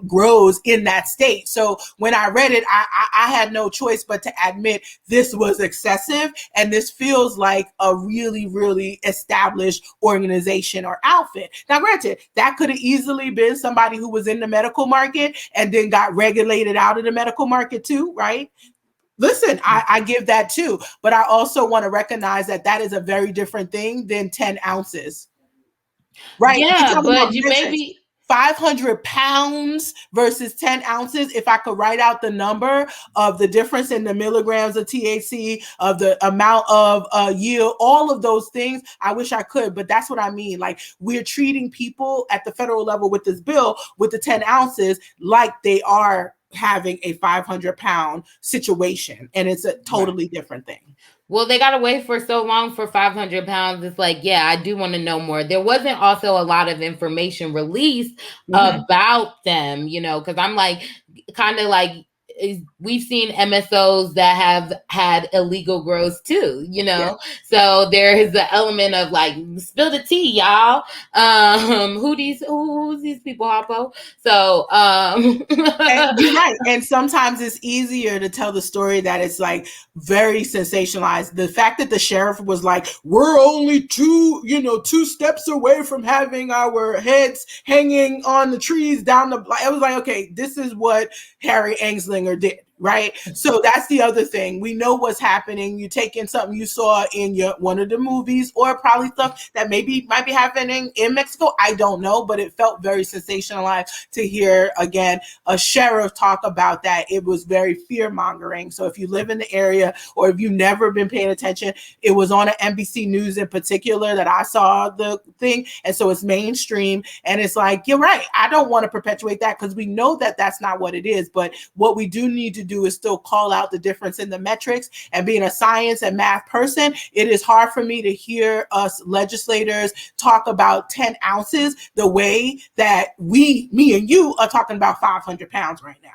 grows in that state. So when I read it, I had no choice but to admit this was excessive. And this feels like a really, really established organization or outfit. Now, granted, that could have easily been somebody who was in the medical market and then got regulated out of the medical market too, right? Listen, I give that too, but I also want to recognize that is a very different thing than 10 ounces, right? Yeah, but you maybe 500 pounds versus 10 ounces. If I could write out the number of the difference in the milligrams of THC, of the amount of yield, all of those things, I wish I could, but that's what I mean. Like, we're treating people at the federal level with this bill with the 10 ounces like they are having a 500-pound situation, and it's a totally different thing. Well, they got to wait for so long for 500 pounds. It's like, yeah, I do want to know more. There wasn't also a lot of information released about them, because I'm like, kind of like, we've seen MSOs that have had illegal grows too, So there is the element of like, spill the tea, y'all. Who's these people, Harpo? So and you're right. And sometimes it's easier to tell the story that it's like very sensationalized. The fact that the sheriff was like, we're only two steps away from having our heads hanging on the trees down the, I was like, okay, this is what Harry Anslinger did. Right. So that's the other thing. We know what's happening. You take in something you saw in one of the movies, or probably stuff that might be happening in Mexico. I don't know, but it felt very sensationalized to hear, again, a sheriff talk about that. It was very fear mongering. So if you live in the area, or if you've never been paying attention, it was on an NBC News in particular that I saw the thing. And so it's mainstream. And it's like, you're right. I don't want to perpetuate that, because we know that that's not what it is. But what we do need to do is still call out the difference in the metrics. And being a science and math person, it is hard for me to hear us legislators talk about 10 ounces the way that me and you are talking about 500 pounds right now.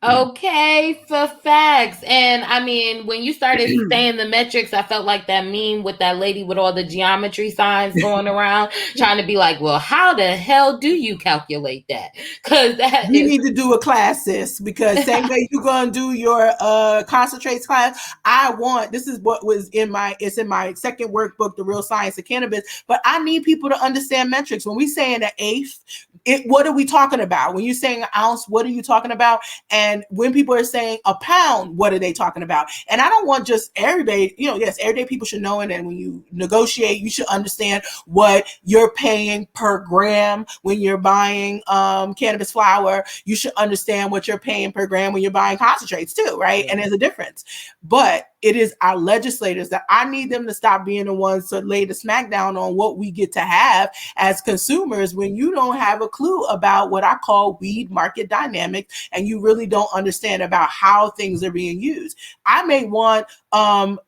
Okay, for facts. And I mean, when you started saying the metrics, I felt like that meme with that lady with all the geometry signs going around, trying to be like, well, how the hell do you calculate that? Because you need to do a class, sis, because same way you're going to do your concentrates class, this is what was in my second workbook, The Real Science of Cannabis, but I need people to understand metrics. When we say an eighth, what are we talking about? When you're saying an ounce, what are you talking about? And when people are saying a pound, what are they talking about? And I don't want just everyday, yes, everyday people should know it. And when you negotiate, you should understand what you're paying per gram when you're buying cannabis flower. You should understand what you're paying per gram when you're buying concentrates too, right? And there's a difference. But it is our legislators that I need them to stop being the ones to lay the smackdown on what we get to have as consumers when you don't have a clue about what I call weed market dynamics, and you really don't understand about how things are being used. I may want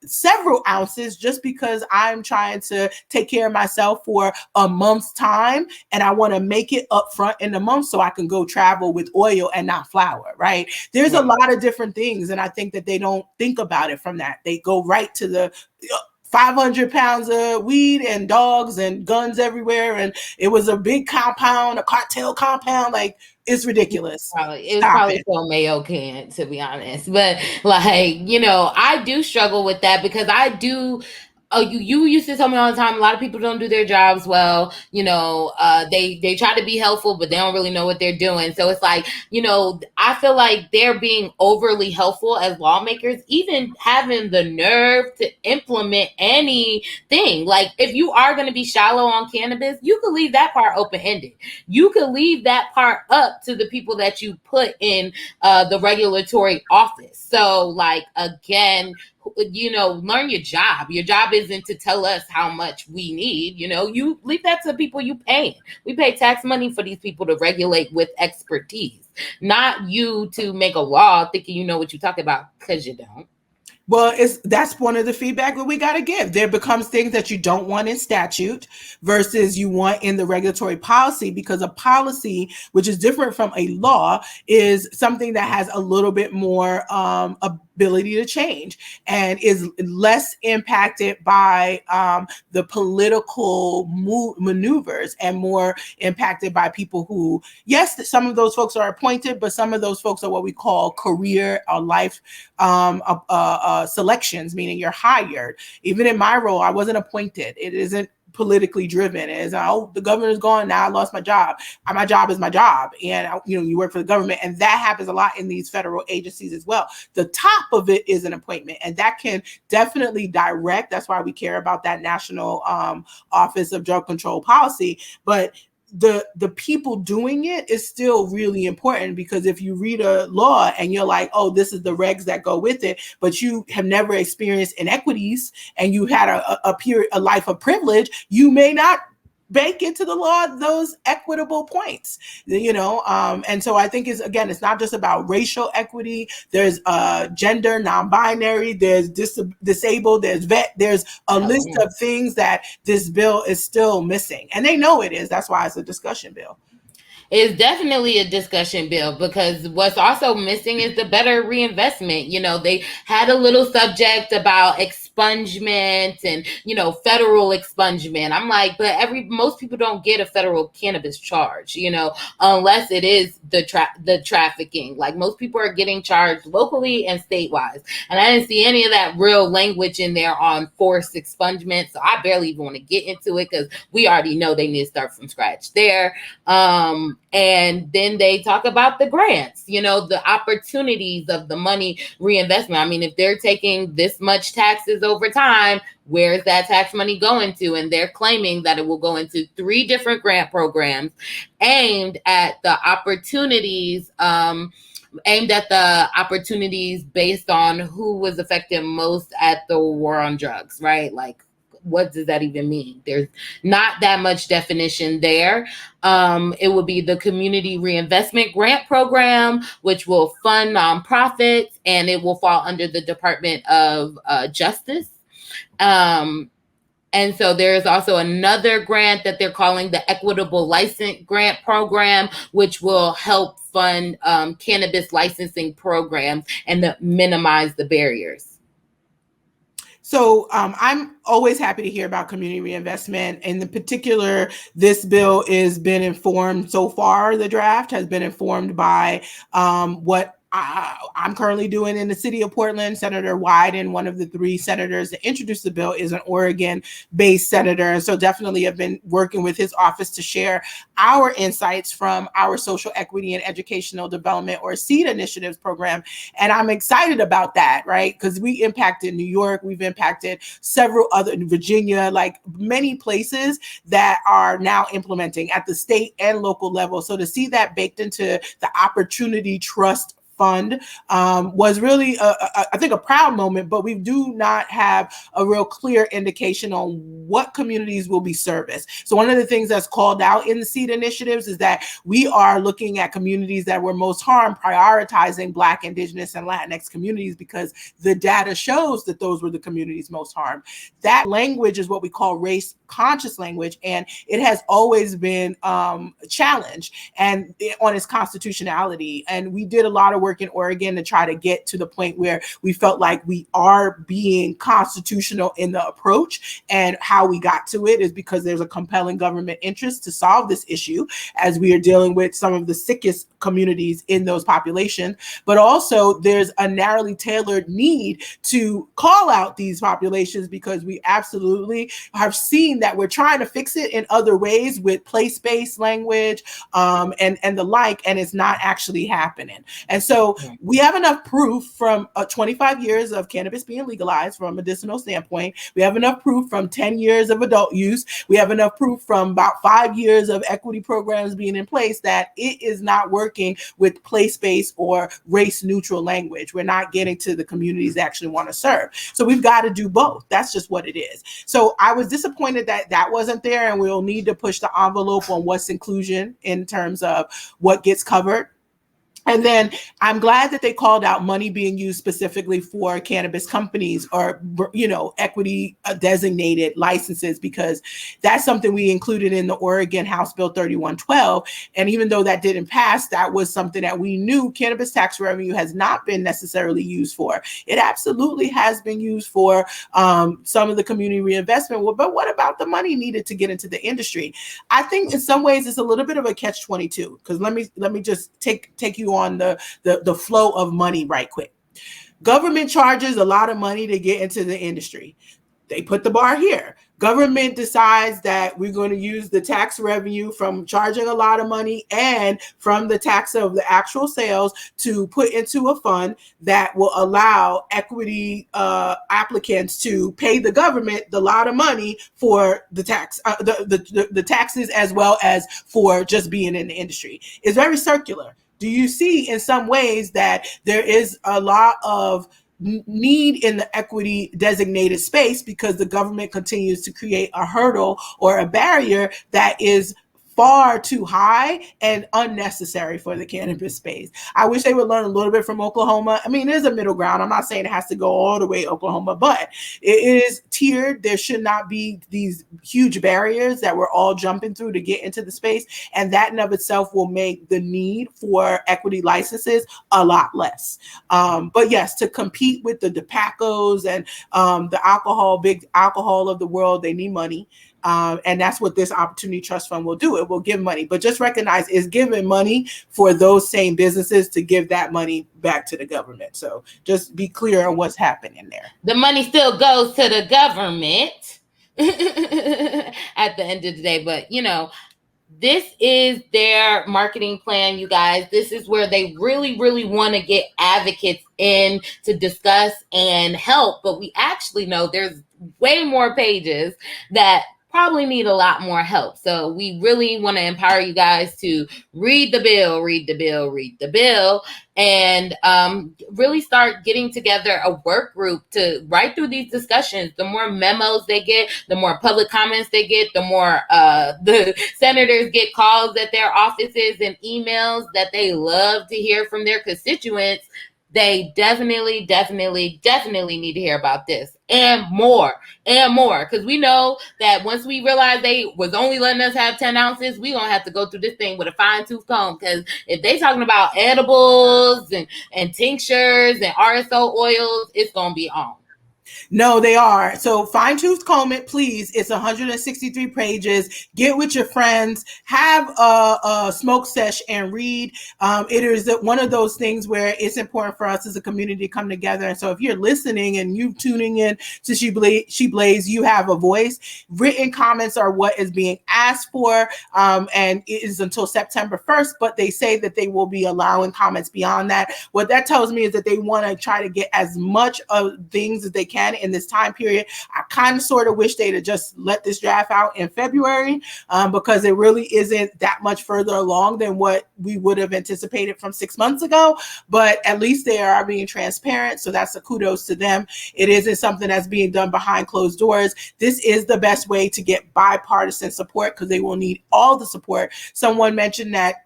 several ounces just because I'm trying to take care of myself for a month's time, and I want to make it up front in the month so I can go travel with oil and not flour, right? There's a lot of different things, and I think that they don't think about it from that. They go right to the 500 pounds of weed and dogs and guns everywhere, and it was a big compound, a cartel compound. Like, it's ridiculous. It was probably so Mayo can, to be honest. But like, I do struggle with that because I do. You used to tell me all the time, a lot of people don't do their jobs well. They try to be helpful, but they don't really know what they're doing. So it's like, I feel like they're being overly helpful as lawmakers, even having the nerve to implement anything. Like, if you are going to be shallow on cannabis, you could leave that part open-ended. You could leave that part up to the people that you put in the regulatory office. So, like, again, learn your job. Your job isn't to tell us how much we need. You leave that to the people you pay. We pay tax money for these people to regulate with expertise, not you to make a law thinking you know what you're talking about, because you don't. Well, that's one of the feedback that we got to give. There becomes things that you don't want in statute versus you want in the regulatory policy, because a policy, which is different from a law, is something that has a little bit more ability to change and is less impacted by the political maneuvers and more impacted by people who, yes, some of those folks are appointed, but some of those folks are what we call career or life selections, meaning you're hired. Even in my role, I wasn't appointed. It isn't politically driven. It is, oh, the governor's gone, now I lost my job. My job is my job. And, you work for the government. And that happens a lot in these federal agencies as well. The top of it is an appointment. And that can definitely direct. That's why we care about that National Office of Drug Control Policy. But the people doing it is still really important, because if you read a law and you're like, oh, this is the regs that go with it, but you have never experienced inequities and you had a life of privilege, you may not bake into the law those equitable points, and so I think it's not just about racial equity. There's gender, non-binary, there's disabled, there's vet, there's a list of things that this bill is still missing, and they know it is. That's why it's a discussion bill. It's definitely a discussion bill, because what's also missing is the better reinvestment. They had a little subject about expungement and, federal expungement. I'm like, but most people don't get a federal cannabis charge, unless it is the trafficking. Like, most people are getting charged locally and statewide. And I didn't see any of that real language in there on forced expungement. So I barely even want to get into it, because we already know they need to start from scratch there. And then they talk about the grants, the opportunities of the money reinvestment. I mean, if they're taking this much taxes over time, where's that tax money going to? And they're claiming that it will go into 3 different grant programs aimed at the opportunities, based on who was affected most at the war on drugs, right? Like, what does that even mean? There's not that much definition there. It will be the Community Reinvestment Grant Program, which will fund nonprofits, and it will fall under the Department of Justice. And so there is also another grant that they're calling the Equitable License Grant Program, which will help fund cannabis licensing programs and minimize the barriers. So I'm always happy to hear about community reinvestment. In particular, this bill has been informed so far, the draft has been informed by what I'm currently doing in the city of Portland. Senator Wyden, one of the 3 senators that introduced the bill, is an Oregon-based senator. And so definitely have been working with his office to share our insights from our social equity and educational development, or SEED initiatives program. And I'm excited about that, right? Because we impacted New York, we've impacted several other, in Virginia, like many places that are now implementing at the state and local level. So to see that baked into the Opportunity Trust Fund was really, I think, a proud moment, but we do not have a real clear indication on what communities will be serviced. So one of the things that's called out in the SEED initiatives is that we are looking at communities that were most harmed, prioritizing Black, Indigenous, and Latinx communities, because the data shows that those were the communities most harmed. That language is what we call race conscious language, and it has always been challenged and on its constitutionality. And we did a lot of work in Oregon to try to get to the point where we felt like we are being constitutional in the approach. And how we got to it is because there's a compelling government interest to solve this issue, as we are dealing with some of the sickest communities in those populations. But also there's a narrowly tailored need to call out these populations, because we absolutely have seen that we're trying to fix it in other ways with place-based language and the like, and it's not actually happening. And so we have enough proof from 25 years of cannabis being legalized from a medicinal standpoint. We have enough proof from 10 years of adult use. We have enough proof from about 5 years of equity programs being in place that it is not working with place-based or race-neutral language. We're not getting to the communities that actually want to serve. So we've got to do both. That's just what it is. So I was disappointed that that wasn't there, and we'll need to push the envelope on what's inclusion in terms of what gets covered. And then I'm glad that they called out money being used specifically for cannabis companies or, equity designated licenses, because that's something we included in the Oregon House Bill 3112. And even though that didn't pass, that was something that we knew cannabis tax revenue has not been necessarily used for. It absolutely has been used for some of the community reinvestment. Well, but what about the money needed to get into the industry? I think in some ways it's a little bit of a catch-22, because let me just take you on the flow of money right quick. Government charges a lot of money to get into the industry. They put the bar here. Government decides that we're going to use the tax revenue from charging a lot of money and from the tax of the actual sales to put into a fund that will allow equity applicants to pay the government the lot of money for the tax, the taxes, as well as for just being in the industry. It's very circular. Do you see in some ways that there is a lot of need in the equity designated space because the government continues to create a hurdle or a barrier that is far too high and unnecessary for the cannabis space? I wish they would learn a little bit from Oklahoma. I mean, there's a middle ground. I'm not saying it has to go all the way Oklahoma, but it is tiered. There should not be these huge barriers that we're all jumping through to get into the space. And that in of itself will make the need for equity licenses a lot less. But yes, to compete with the DePacos and the big alcohol of the world, they need money. And that's what this Opportunity Trust Fund will do. It will give money, but just recognize it's giving money for those same businesses to give that money back to the government. So just be clear on what's happening there. The money still goes to the government at the end of the day, but this is their marketing plan, you guys. This is where they really, really want to get advocates in to discuss and help. But we actually know there's way more pages that probably need a lot more help. So we really want to empower you guys to read the bill, and really start getting together a work group to write through these discussions. The more memos they get, the more public comments they get, the more the senators get calls at their offices and emails that they love to hear from their constituents. They definitely need to hear about this and more. Because we know that once we realize they was only letting us have 10 ounces, we going to have to go through this thing with a fine tooth comb. Because if they talking about edibles and tinctures and RSO oils, it's going to be on. No, they are. So fine-tooth comb it, please. It's 163 pages. Get with your friends. Have a smoke sesh and read. It is one of those things where it's important for us as a community to come together. And so if you're listening and you tuning in to She Blaze, you have a voice. Written comments are what is being asked for. And it is until September 1st, but they say that they will be allowing comments beyond that. What that tells me is that they want to try to get as much of things as they can in this time period. I kind of sort of wish they'd have just let this draft out in February because it really isn't that much further along than what we would have anticipated from 6 months ago. But at least they are being transparent. So that's a kudos to them. It isn't something that's being done behind closed doors. This is the best way to get bipartisan support because they will need all the support. Someone mentioned that,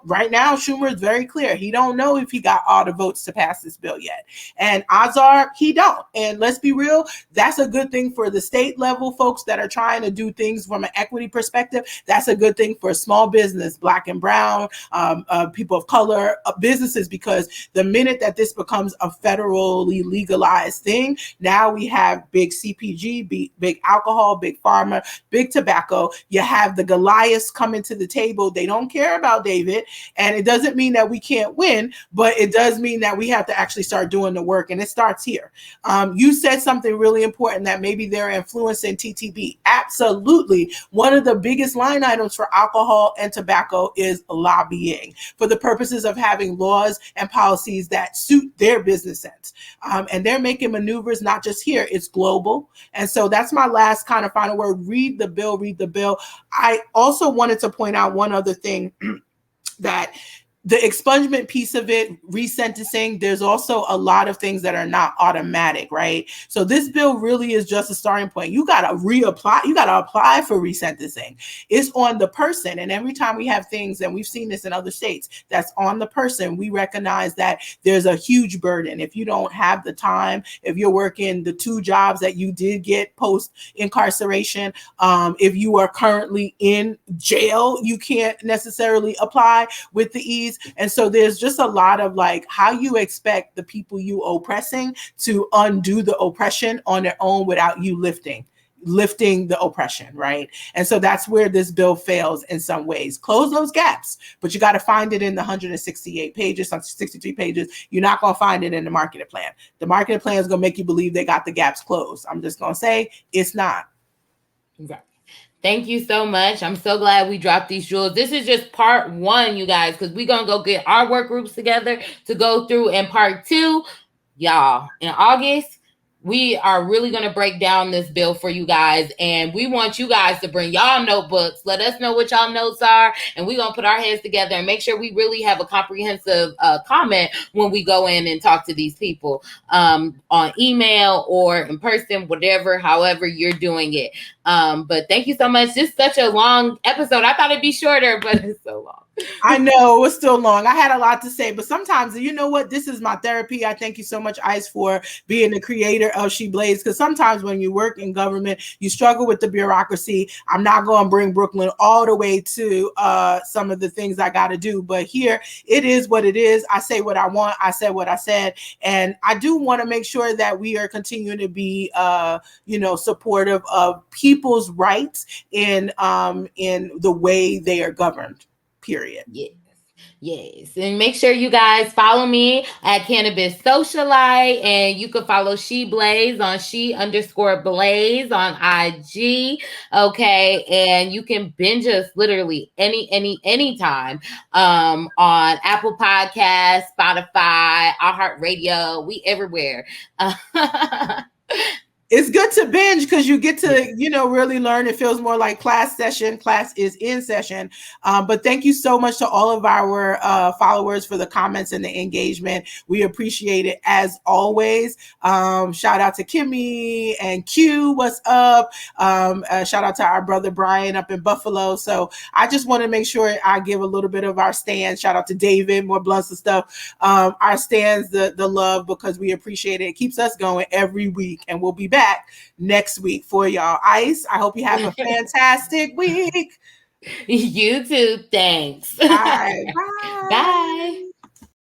right now Schumer is very clear. He don't know if he got all the votes to pass this bill yet. And odds are he don't. And let's be real, that's a good thing for the state level folks that are trying to do things from an equity perspective. That's a good thing for small business, Black and brown, people of color, businesses, because the minute that this becomes a federally legalized thing, now we have big CPG, big alcohol, big pharma, big tobacco. You have the Goliaths coming to the table. They don't care about David. And it doesn't mean that we can't win, but it does mean that we have to actually start doing the work. And it starts here. You said something really important, that maybe they're influencing TTB. Absolutely. One of the biggest line items for alcohol and tobacco is lobbying for the purposes of having laws and policies that suit their business sense. And they're making maneuvers, not just here, it's global. And so that's my last kind of final word. Read the bill. I also wanted to point out one other thing that the expungement piece of it, resentencing, there's also a lot of things that are not automatic, right? So this bill really is just a starting point. You got to reapply, you got to apply for resentencing. It's on the person. And every time we have things, and we've seen this in other states, that's on the person, we recognize that there's a huge burden. If you don't have the time, if you're working the 2 jobs that you did get post incarceration, if you are currently in jail, you can't necessarily apply with the ease. And so there's just a lot of like how you expect the people you oppressing to undo the oppression on their own without you lifting the oppression, right? And so that's where this bill fails in some ways. Close those gaps, but you got to find it in the 168 pages, 63 pages. You're not going to find it in the marketing plan. The marketing plan is going to make you believe they got the gaps closed. I'm just going to say it's not. Right. Thank you so much. I'm so glad we dropped these jewels. This is just part 1, you guys, because we're going to go get our work groups together to go through. And part 2, y'all, in August, we are really going to break down this bill for you guys. And we want you guys to bring y'all notebooks. Let us know what y'all notes are. And we're going to put our heads together and make sure we really have a comprehensive comment when we go in and talk to these people on email or in person, whatever, however you're doing it. But thank you so much. This is such a long episode. I thought it'd be shorter, but it's so long. I know it was still long. I had a lot to say, but sometimes, you know what? This is my therapy. I thank you so much, Ice, for being the creator of She Blaze. Because sometimes when you work in government, you struggle with the bureaucracy. I'm not going to bring Brooklyn all the way to some of the things I got to do. But here, it is what it is. I say what I want. I said what I said. And I do want to make sure that we are continuing to be, supportive of people's rights in the way they are governed. Period. Yes. And make sure you guys follow me at Cannabis Socialite, and you can follow She Blaze on She_Blaze on IG. Okay. And you can binge us literally anytime on Apple Podcasts, Spotify, iHeartRadio. We everywhere. It's good to binge because you get to, really learn. It feels more like class session. Class is in session. But thank you so much to all of our followers for the comments and the engagement. We appreciate it as always. Shout out to Kimmy and Q. What's up? Shout out to our brother Brian up in Buffalo. So I just want to make sure I give a little bit of our stands. Shout out to David, more blunts and stuff. Our stands, the love, because we appreciate it. It keeps us going every week, and we'll be back next week for y'all. Ice, I hope you have a fantastic week. You too. Thanks. Bye. Bye.